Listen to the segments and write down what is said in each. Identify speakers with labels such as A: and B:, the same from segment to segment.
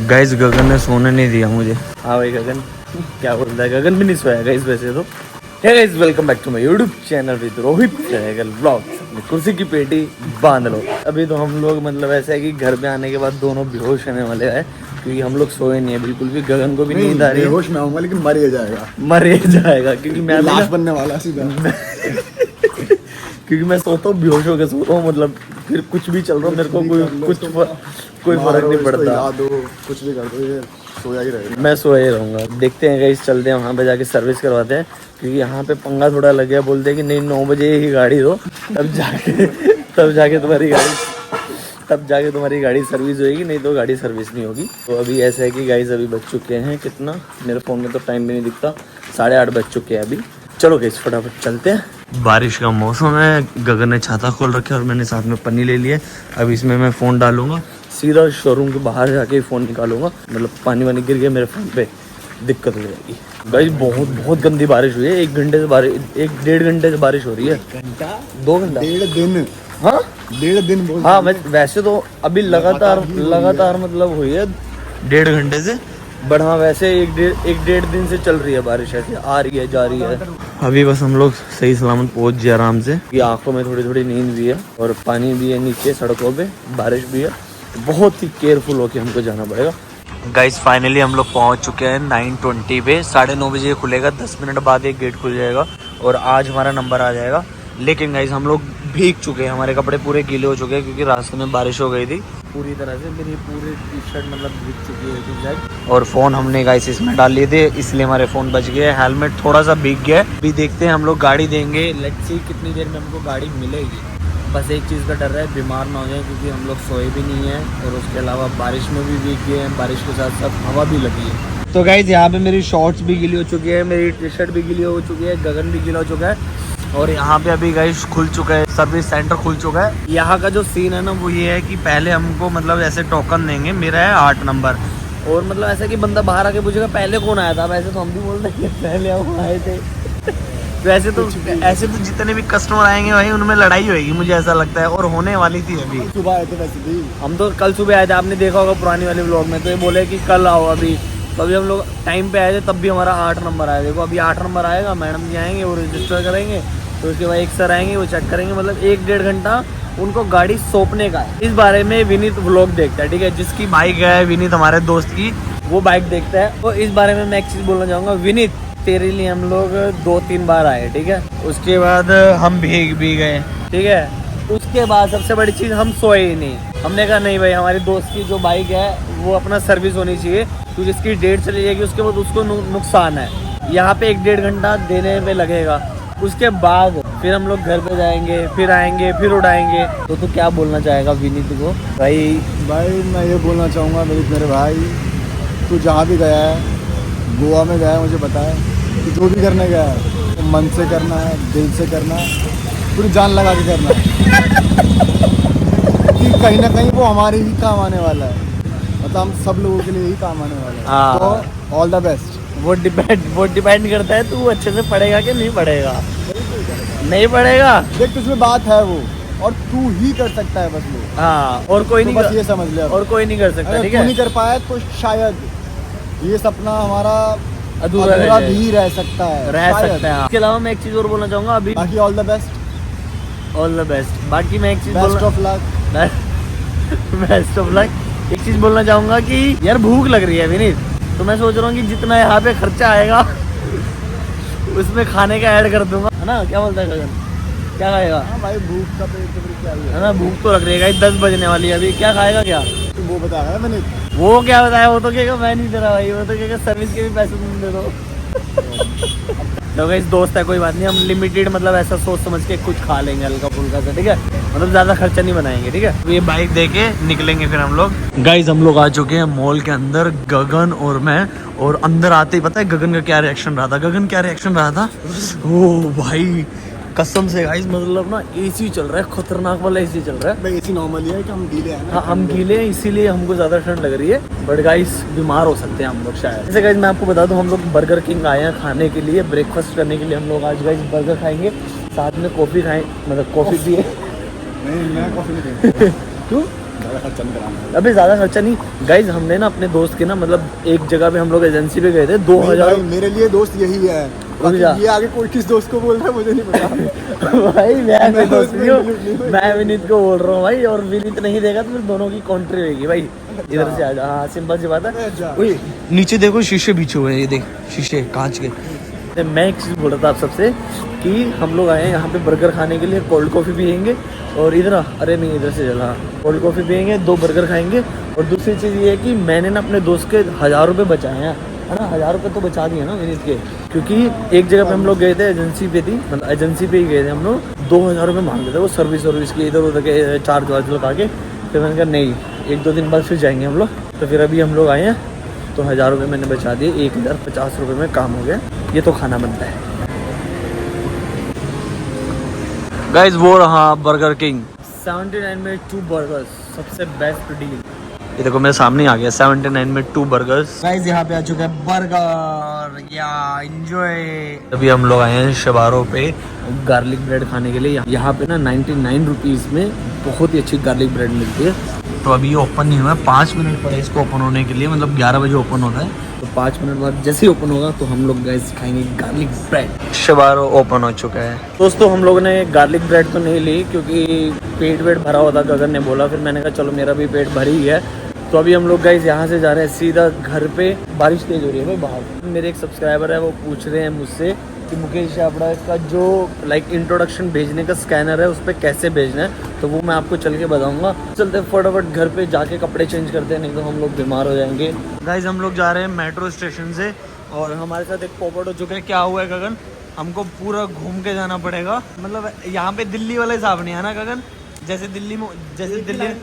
A: Guys गगन ने सोने नहीं दिया मुझे। हाँ भाई गगन क्या बोल रहा है, गगन भी नहीं सोया गाइस वैसे तो। Hey guys welcome back to my YouTube channel with Rohit Sehgal vlogs. कुर्सी की पेटी बांध लो। अभी तो हम लोग मतलब ऐसा है कि घर पे आने के बाद दोनों बेहोश होने वाले हैं क्योंकि हम लोग सोए नहीं है बिल्कुल भी। गगन को भी नींद आ रही है।
B: बेहोश मैं आऊंगा लेकिन मर ही जाएगा
A: क्योंकि मैं
B: लाश बनने वाला सीधा
A: क्योंकि मैं सोता हूँ बेहोश होकर सोता हूँ, मतलब फिर कुछ भी चल रहा मेरे को कोई फर्क नहीं पड़ता।
B: कुछ भी कर दो ये सोया ही रहेगा।
A: मैं सोया ही रहूँगा। देखते हैं गाइस, चलते हैं वहाँ पे जाके सर्विस करवाते हैं क्योंकि यहाँ पे पंगा थोड़ा लग गया। बोलते हैं कि नहीं 9 बजे ही गाड़ी दो तब जाके तुम्हारी गाड़ी सर्विस होगी, नहीं तो गाड़ी सर्विस नहीं होगी। तो अभी ऐसा है कि गाइस अभी बज चुके हैं कितना, मेरे फ़ोन में तो टाइम भी नहीं दिखता, 8:30 बज चुके हैं अभी। चलो गाइस फटाफट चलते हैं। बारिश का मौसम है, गगन ने छाता खोल रखा है और मैंने साथ में पन्नी ले ली है। अब इसमें मैं फ़ोन डालूंगा, सीधा शोरूम के बाहर जाके फ़ोन निकालूंगा। मतलब पानी वानी गिर गया मेरे फ़ोन पे, दिक्कत हो जाएगी। गाइस बहुत गंदी बारिश हुई है। 1.5 घंटे से बारिश हो रही है। 2 घंटा
B: 1.5 दिन।
A: हाँ
B: 1.5 दिन बोल।
A: हाँ वैसे तो अभी लगातार मतलब हुई है 1.5 घंटे से, बट हाँ वैसे 1.5 दिन से चल रही है बारिश, ऐसे आ रही है जा रही है। अभी बस हम लोग सही सलामत पहुंच गए आराम से। ये आंखों में थोड़ी नींद भी है और पानी भी है नीचे सड़कों पे, बारिश भी है। बहुत ही केयरफुल होकर हमको जाना पड़ेगा। गाइस फाइनली हम लोग पहुंच चुके हैं 9:20 पे। 9:30 बजे खुलेगा, 10 मिनट बाद एक गेट खुल जाएगा और आज हमारा नंबर आ जाएगा। लेकिन गाइस हम लोग भीग चुके हैं, हमारे कपड़े पूरे गीले हो चुके हैं क्योंकि रास्ते में बारिश हो गई थी पूरी तरह से। मेरी पूरी टी शर्ट मतलब भीग चुकी है और फ़ोन हमने गाइस इसमें डाल लिए थे इसलिए हमारे फ़ोन बच गए। हेलमेट थोड़ा सा भीग गया है। अभी देखते हैं हम लोग गाड़ी देंगे, लेट्स सी कितनी देर में हमको गाड़ी मिलेगी। बस एक चीज़ का डर है बीमार ना हो जाए क्योंकि हम लोग सोए भी नहीं हैं और उसके अलावा बारिश में भी भीग गए हैं, बारिश के साथ साथ हवा भी लगी है। तो गाइस यहाँ पे मेरी शॉर्ट्स भी गीली हो चुकी है, मेरी टी शर्ट भी गीली हो चुकी है, गगन भी गीला हो चुका है। और यहाँ पे अभी गाइस खुल चुका है, सर्विस सेंटर खुल चुका है। यहाँ का जो सीन है ना वो ये है कि पहले हमको मतलब ऐसे टोकन देंगे, मेरा है 8 नंबर, और मतलब ऐसा कि बंदा बाहर आके पूछेगा पहले कौन आया था। वैसे तो हम भी बोल रहे हैं पहले हम आए थे। वैसे तो ऐसे तो जितने भी कस्टमर आएंगे भाई उनमें लड़ाई होगी मुझे ऐसा लगता है, और होने वाली थी। अभी
B: सुबह आए थे वैसे भी,
A: हम तो कल सुबह आए थे, आपने देखा होगा पुरानी वाले व्लॉग में। तो ये बोले कि कल आओ अभी, तो अभी हम लोग टाइम पे आए थे तब भी हमारा 8 नंबर आया। देखो अभी 8 नंबर आएगा, मैडम जी आएंगे वो रजिस्टर करेंगे, तो उसके बाद एक सर आएंगे वो चेक करेंगे। मतलब 1-1.5 घंटा उनको गाड़ी सौंपने का है। इस बारे में विनीत व्लॉग देखता है, ठीक है, जिसकी बाइक है विनीत हमारे दोस्त की, वो बाइक देखता है। तो इस बारे में मैं एक चीज़ बोलना चाहूँगा, विनीत तेरे लिए हम लोग 2-3 बार आए, ठीक है, उसके बाद हम भीग भी गए, ठीक है। उसके बाद सबसे बड़ी चीज़ हम सोए ही नहीं। हमने कहा नहीं भाई हमारी दोस्त की जो बाइक है वो अपना सर्विस होनी चाहिए क्योंकि इसकी डेट चली जाएगी, उसके बाद उसको नुकसान है। यहाँ पे 1-1.5 घंटा देने में लगेगा, उसके बाद फिर हम लोग घर पे जाएंगे, फिर आएंगे, फिर उड़ाएंगे। तो तू क्या बोलना चाहेगा विनीत को?
B: भाई मैं ये बोलना चाहूँगा मेरे भाई, तू जहाँ भी गया है, गोवा में गया है, मुझे पता है कि जो भी करने गया है तो मन से करना है, दिल से करना है, पूरी जान लगा के करना है कि कहीं ना कहीं वो हमारे ही काम आने वाला है, मतलब हम सब लोगों के लिए ही काम आने वाला है। तो ऑल द बेस्ट।
A: वो डिपेंड करता है तू अच्छे से पढ़ेगा कि नहीं पढ़ेगा। नहीं पढ़ेगा
B: देख तुझमें बात है वो, और तू ही कर सकता है बस वो।
A: हाँ और कोई
B: तो
A: नहीं,
B: बस ये समझ ले,
A: और कोई नहीं कर सकता, ठीक है।
B: नहीं कर पाया तो शायद ये सपना हमारा
A: अधूरा
B: भी रह सकता है।
A: इसके अलावा मैं एक चीज़ और बोलना चाहूँगा अभी,
B: बाकी ऑल द बेस्ट।
A: बाकी मैं एक चीज़
B: best of luck.
A: Best of luck. एक चीज़ बोलना चाहूँगा कि यार भूख लग रही है विनीत, तो मैं सोच रहा हूँ कि जितना यहाँ पे खर्चा आएगा उसमें खाने का ऐड कर दूंगा, है ना। क्या बोलता है गगन, क्या खाएगा?
B: हाँ भाई भूख का पेट तो क्या
A: है ना, भूख तो लग रही है। 10 बजने वाली है अभी, क्या खाएगा क्या?
B: तू वो बताया मैंने।
A: वो क्या बताया, वो तो कहेगा मैं नहीं दे रहा भाई, वो तो कहेगा सर्विस के भी पैसे तुम दे दो। तो गाइस दोस्त है कोई बात नहीं, हम लिमिटेड मतलब ऐसा सोच समझ के कुछ खा लेंगे हल्का फुल्का सा, ठीक है, मतलब ज़्यादा खर्चा नहीं बनाएंगे, ठीक है। तो ये बाइक देके निकलेंगे फिर हम लोग। गाइस हम लोग आ चुके हैं मॉल के अंदर, गगन और मैं, और अंदर आते ही पता है गगन का क्या रिएक्शन रहा था? ओ भाई कसम से गाइस, मतलब ना एसी चल रहा है, खतरनाक वाला एसी चल रहा है।
B: भाई एसी नॉर्मली है कि हम गीले हैं ना।
A: हाँ हम गीले हैं इसीलिए हमको ज़्यादा ठंड लग रही है, बट गाइस बीमार हो सकते हैं हम लोग शायद। जैसे गाइस मैं आपको बता दूं, हम लोग बर्गर किंग आए हैं खाने के लिए, ब्रेकफास्ट करने के लिए। हम लोग आज गाइस बर्गर खाएंगे, साथ में कॉफ़ी खाएं, मतलब कॉफ़ी पिए।
B: नहीं मैं कॉफी नहीं पीता।
A: क्यों?
B: ज़्यादा खर्चा नहीं कराना।
A: अभी ज़्यादा खर्चा नहीं गाइज, हमने ना अपने दोस्त के ना मतलब एक जगह पे हम लोग एजेंसी पे गए थे 2000।
B: मेरे लिए दोस्त यही है, ये आगे कोई किस दोस्त को बोल रहा है मुझे नहीं पता। भाई
A: मैं दोस्त नहीं हूँ, मैं विनीत को बोल रहा हूँ भाई, और विनीत नहीं देगा तो फिर दोनों की कॉन्ट्री होगी भाई। इधर से आ जा, हाँ सिंपल सी बात है। नीचे देखो शीशे बिछे हुए हैं, ये देख शीशे कांच के। मैं एक चीज़ बोल रहा था आप सबसे कि हम लोग आए हैं यहाँ पे बर्गर खाने के लिए, कोल्ड कॉफ़ी पियेंगे और इधर अरे नहीं इधर से चला, कोल्ड कॉफ़ी पियेंगे, 2 बर्गर खाएंगे। और दूसरी चीज़ ये है कि मैंने ना अपने दोस्त के 1000 रुपये बचाए हैं, है ना। 1000 रुपये तो बचा दिए ना विनीत के, क्योंकि एक जगह पे हम लोग गए थे एजेंसी पे थी, मतलब एजेंसी पे ही गए थे हम लोग। 2000 रुपये मांग रहे थे वो सर्विस की, इधर उधर के चार्ज वार्ज लगा के। फिर मैंने कहा नहीं, 1-2 दिन बाद फिर जाएंगे हम लोग। तो फिर अभी हम लोग आए हैं तो 1000 रुपये मैंने बचा दिए, 1050 रुपये में काम हो गया। ये तो खाना बनता है गाइस। वो रहा बर्गर किंग, 79 में 2 बर्गर्स, सबसे बेस्ट डील। ये देखो मेरे सामने आ गया 79 में 2 बर्गर्स। गाइस यहाँ पे आ चुका है बर्गर, या एंजॉय। अभी हम लोग आए हैं शबारो पे गार्लिक ब्रेड खाने के लिए। यहाँ पे ना 99 रुपीज़ में बहुत ही अच्छी गार्लिक ब्रेड मिलती है। तो अभी ये ओपन नहीं हुआ है, 5 मिनट पड़े इसको ओपन होने के लिए, मतलब 11 बजे ओपन होता है। तो 5 मिनट बाद जैसे ही ओपन होगा तो हम लोग गाइस खाएंगे गार्लिक ब्रेड। शबारो ओपन हो चुका है दोस्तों। हम लोगों ने गार्लिक ब्रेड तो नहीं ली क्योंकि पेट वेट भरा हुआ था, गगन ने बोला। फिर मैंने कहा चलो मेरा भी पेट भरी ही है। तो अभी हम लोग गाइस यहाँ से जा रहे हैं सीधा घर पे। बारिश तेज हो रही है भाई बाहर। मेरे एक सब्सक्राइबर है वो पूछ रहे हैं मुझसे कि मुकेश छाबड़ा का जो इंट्रोडक्शन भेजने का स्कैनर है उस पर कैसे भेजना है, तो वो मैं आपको चल के बताऊंगा। चलते फटाफट घर पे जाके कपड़े चेंज करते हैं, नहीं तो हम लोग बीमार हो जाएंगे। गाइस हम लोग जा रहे हैं मेट्रो स्टेशन से और हमारे साथ एक पॉपट हो चुका है। क्या हुआ है गगन, हमको पूरा घूम के जाना पड़ेगा। मतलब यहाँ पे दिल्ली वाला हिसाब नहीं है ना गगन, जैसे दिल्ली में, जैसे दिल्ली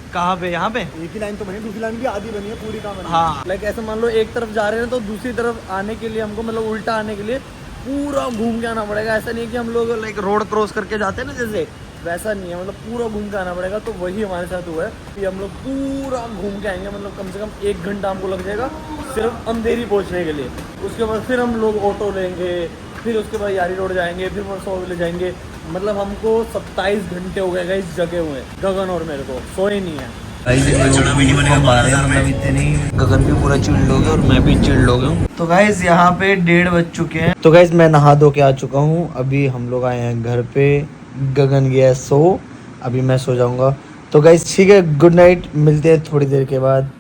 A: कहाँ पे, यहाँ पे
B: एक ही लाइन तो बनी, दूसरी लाइन भी आधी बनी है, पूरी कहाँ बनी?
A: हाँ लाइक ऐसे मान लो एक तरफ जा रहे हैं तो दूसरी तरफ आने के लिए हमको मतलब उल्टा आने के लिए पूरा घूम के आना पड़ेगा। ऐसा नहीं है कि हम लोग लाइक रोड क्रॉस करके जाते हैं ना जैसे, वैसा नहीं है, मतलब पूरा घूम के आना पड़ेगा। तो वही हमारे साथ हुआ है कि हम लोग पूरा घूम के आएंगे, मतलब कम से कम 1 घंटा हमको लग जाएगा सिर्फ अंधेरी पहुँचने के लिए। उसके बाद फिर हम लोग ऑटो लेंगे, फिर उसके बाद यारी रोड जाएंगे, फिर परसों ले जाएंगे। मतलब हमको 27 घंटे हो गए इस जगह हुए, गगन और मेरे को सोए नहीं है। मतलब इतने गगन भी पूरा चिल्ड हो गया और मैं भी चिल्ड हो गया हूँ। तो गाइज यहाँ पे 1:30 बज चुके हैं। तो गाइज मैं नहा धो के आ चुका हूँ। अभी हम लोग आए हैं घर पे, गगन गया सो, अभी मैं सो जाऊंगा। तो गाइज ठीक है, गुड नाइट, मिलते हैं थोड़ी देर के बाद,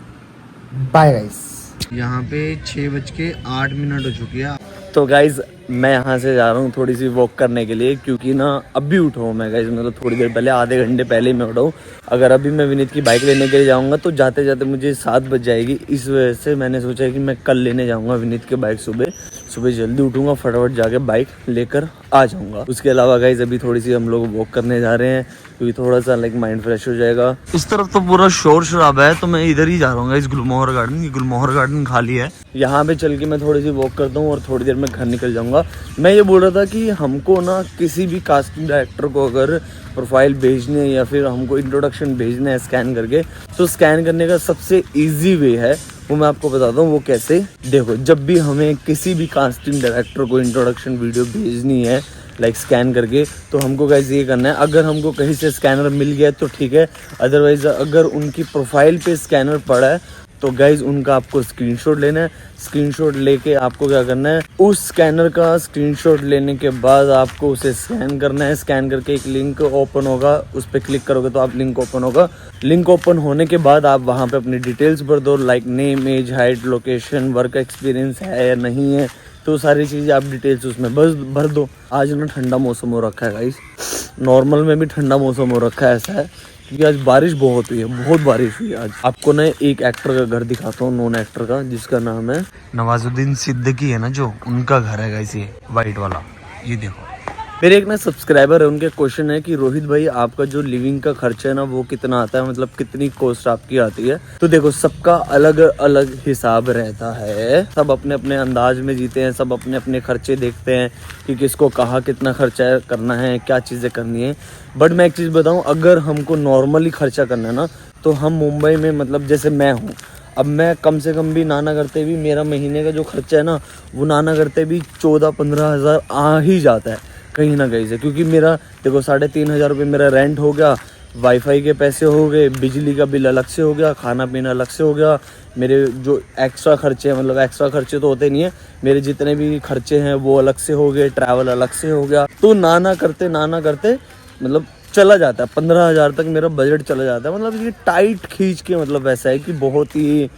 A: बाय गाइज। यहाँ पे 6:08 हो चुकी है। तो गाइज मैं यहाँ से जा रहा हूँ थोड़ी सी वॉक करने के लिए, क्योंकि ना अभी उठा हूँ मैं गाइज, मतलब थोड़ी देर पहले, आधे घंटे पहले ही मैं उठा हूँ। अगर अभी मैं विनीत की बाइक लेने के लिए जाऊँगा तो जाते जाते मुझे 7 बज जाएगी। इस वजह से मैंने सोचा कि मैं कल लेने जाऊँगा विनीत की बाइक। सुबह जल्दी उठूँगा, फटाफट जाके बाइक लेकर आ जाऊँगा। उसके अलावा गाइज अभी थोड़ी सी हम लोग वॉक करने जा रहे हैं, क्योंकि थोड़ा सा लाइक माइंड फ्रेश हो जाएगा। इस तरफ तो पूरा शोर शराबा है, तो मैं इधर ही जा रहा हूँ इस गुलमोहर गार्डन। ये गुलमोहर गार्डन खाली है, यहाँ पे चल के मैं थोड़ी सी वॉक करता हूँ और थोड़ी देर में घर निकल जाऊँगा। मैं ये बोल रहा था कि हमको ना किसी भी कास्टिंग डायरेक्टर को अगर प्रोफाइल भेजने या फिर हमको इंट्रोडक्शन भेजना है स्कैन करके, तो स्कैन करने का सबसे इजी वे है, वो मैं आपको बताता हूँ वो कैसे। देखो, जब भी हमें किसी भी कास्टिंग डायरेक्टर को इंट्रोडक्शन वीडियो भेजनी है लाइक स्कैन करके, तो हमको गाइस ये करना है, अगर हमको कहीं से स्कैनर मिल गया तो ठीक है, अदरवाइज अगर उनकी प्रोफाइल पे स्कैनर पड़ा है तो गाइज उनका आपको स्क्रीनशॉट लेना है। स्क्रीनशॉट लेके आपको क्या करना है, उस स्कैनर का स्क्रीनशॉट लेने के बाद आपको उसे स्कैन करना है। स्कैन करके एक लिंक ओपन होगा, उस पर क्लिक करोगे तो आप लिंक ओपन होगा। लिंक ओपन होने के बाद आप वहाँ पे अपनी डिटेल्स भर दो, like name, age, height, location, work experience है या नहीं है, तो सारी चीज़ें आप डिटेल्स उसमें बस भर दो। आज ना ठंडा मौसम हो रखा है गाइस, नॉर्मल में भी ठंडा मौसम हो रखा है, ऐसा है क्योंकि आज बारिश बहुत हुई है, बहुत बारिश हुई है आज। आपको ना एक एक्टर का घर दिखाता हूँ, नॉन एक्टर का, जिसका नाम है नवाजुद्दीन सिद्दीकी है ना, जो उनका घर है गाइस, ये वाइट वाला, ये देखो। मेरे एक ना सब्सक्राइबर है, उनके क्वेश्चन है कि रोहित भाई आपका जो लिविंग का खर्चा है ना वो कितना आता है, मतलब कितनी कॉस्ट आपकी आती है। तो देखो, सबका अलग अलग हिसाब रहता है, सब अपने अपने अंदाज में जीते हैं, सब अपने अपने खर्चे देखते हैं कि किसको कहाँ कितना खर्चा करना है, क्या चीज़ें करनी है। बट मैं एक चीज़ बताऊँ, अगर हमको नॉर्मली खर्चा करना है ना, तो हम मुंबई में, मतलब जैसे मैं हूँ, अब मैं कम से कम भी नाना करते भी मेरा महीने का जो खर्चा है ना, वो नाना करते भी 14-15 हज़ार आ ही जाता है कहीं ना कहीं से, क्योंकि मेरा देखो 3,500 रुपये मेरा रेंट हो गया, वाईफाई के पैसे हो गए, बिजली का बिल अलग से हो गया, खाना पीना अलग से हो गया, मेरे जो एक्स्ट्रा खर्चे हैं, मतलब एक्स्ट्रा खर्चे तो होते नहीं है, मेरे जितने भी खर्चे हैं वो अलग से हो गए, ट्रैवल अलग से हो गया। तो ना करते मतलब चला जाता है 15,000 तक मेरा बजट चला जाता है। मतलब ये टाइट खींच के मतलब वैसा है कि बहुत ही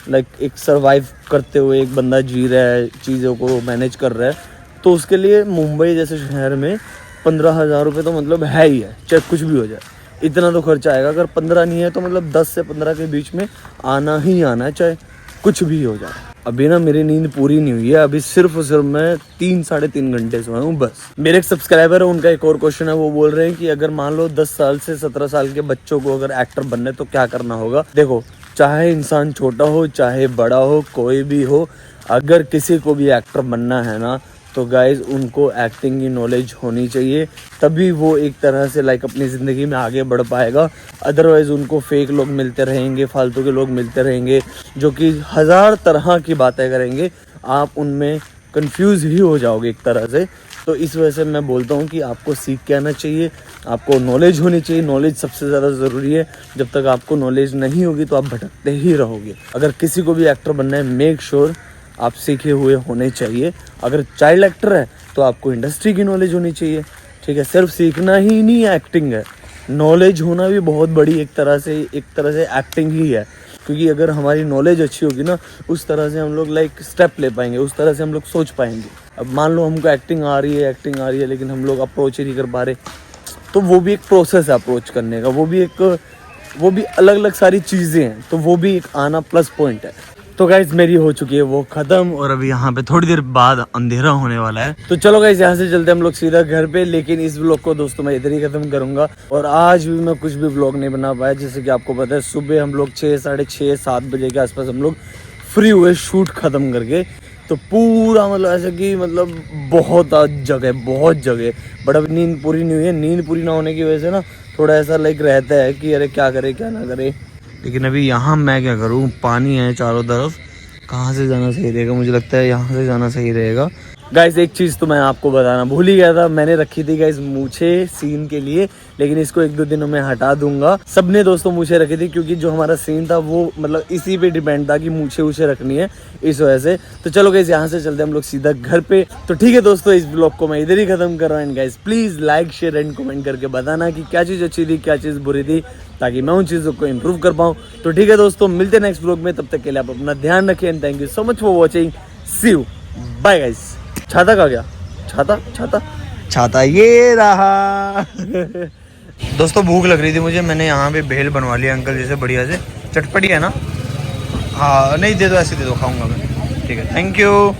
A: लाइक एक सर्वाइव करते हुए एक बंदा जी रहा है, चीज़ों को मैनेज कर रहा है। तो उसके लिए मुंबई जैसे शहर में 15,000 रुपये तो मतलब है ही है, चाहे कुछ भी हो जाए इतना तो खर्चा आएगा। अगर 15 नहीं है तो मतलब 10 से 15 के बीच में आना ही आना है, चाहे कुछ भी हो जाए। अभी ना मेरी नींद पूरी नहीं हुई है, अभी सिर्फ मैं 3-3.5 घंटे सोया हूँ बस। मेरे एक सब्सक्राइबर है, उनका एक और क्वेश्चन है, वो बोल रहे हैं कि अगर मान लो 10 साल से 17 साल के बच्चों को अगर एक्टर बनना है तो क्या करना होगा। देखो, चाहे इंसान छोटा हो चाहे बड़ा हो, कोई भी हो, अगर किसी को भी एक्टर बनना है ना तो गाइज उनको एक्टिंग की नॉलेज होनी चाहिए, तभी वो एक तरह से लाइक अपनी ज़िंदगी में आगे बढ़ पाएगा। अदरवाइज़ उनको फेक लोग मिलते रहेंगे, फालतू के लोग मिलते रहेंगे जो कि 1000 तरह की बातें करेंगे, आप उनमें कंफ्यूज ही हो जाओगे एक तरह से। तो इस वजह से मैं बोलता हूँ कि आपको सीख के आना चाहिए, आपको नॉलेज होनी चाहिए। नॉलेज सबसे ज़्यादा ज़रूरी है, जब तक आपको नॉलेज नहीं होगी तो आप भटकते ही रहोगे। अगर किसी को भी एक्टर बनना है, मेक श्योर आप सीखे हुए होने चाहिए। अगर चाइल्ड एक्टर है तो आपको इंडस्ट्री की नॉलेज होनी चाहिए, ठीक है। सिर्फ सीखना ही नहीं एक्टिंग है, नॉलेज होना भी बहुत बड़ी एक तरह से एक्टिंग ही है। क्योंकि अगर हमारी नॉलेज अच्छी होगी ना, उस तरह से हम लोग लाइक स्टेप ले पाएंगे, उस तरह से हम लोग सोच पाएंगे। अब मान लो हमको एक्टिंग आ रही है लेकिन हम लोग अप्रोच ही नहीं कर पा रहे, तो वो भी एक प्रोसेस है अप्रोच करने का, वो भी अलग अलग सारी चीज़ें हैं, तो वो भी एक आना प्लस पॉइंट है। तो गाइज मेरी हो चुकी है वो खत्म, और अभी यहाँ पे थोड़ी देर बाद अंधेरा होने वाला है। तो चलो गाइज यहाँ से चलते हम लोग सीधा घर पे। लेकिन इस व्लॉग को दोस्तों मैं इधर ही खत्म करूंगा, और आज भी मैं कुछ भी व्लॉग नहीं बना पाया। जैसे कि आपको पता है सुबह हम लोग 6, 6:30, 7 बजे के आसपास हम लोग फ्री हुए शूट खत्म करके। तो पूरा मतलब ऐसा कि मतलब बहुत जगह बट अभी नींद पूरी नहीं हुई है। नींद पूरी ना होने की वजह से ना थोड़ा ऐसा लाइक रहता है कि अरे क्या करे क्या ना करे। लेकिन अभी यहाँ मैं क्या करूँ, पानी है चारों तरफ, कहाँ से जाना सही रहेगा? मुझे लगता है यहाँ से जाना सही रहेगा। गाइस एक चीज़ तो मैं आपको बताना भूल ही गया था, मैंने रखी थी गाइस मूछे सीन के लिए, लेकिन इसको 1-2 दिनों में हटा दूंगा। सबने दोस्तों मूछे रखी थी क्योंकि जो हमारा सीन था वो मतलब इसी पे डिपेंड था कि मूछे उछे रखनी है, इस वजह से। तो चलो गाइस यहाँ से चलते हम लोग सीधा घर पे। तो ठीक है दोस्तों, इस ब्लॉग को मैं इधर ही खत्म कर रहा हूँ। Guys please like share and comment करके बताना कि क्या चीज़ अच्छी थी क्या चीज़ बुरी थी, ताकि मैं उन चीज़ों को इम्प्रूव कर पाऊँ। तो ठीक है दोस्तों, मिलते हैं नेक्स्ट ब्लॉग में, तब तक के लिए आप अपना ध्यान रखें and thank you so much for watching. See you, bye guys. छाता कहाँ गया? छाता ये रहा। दोस्तों भूख लग रही थी मुझे, मैंने यहाँ पे भेल बनवा लिया अंकल जैसे बढ़िया से, चटपटी है ना? हाँ नहीं दे दो, ऐसे दे दो, खाऊंगा मैं। ठीक है, थैंक यू।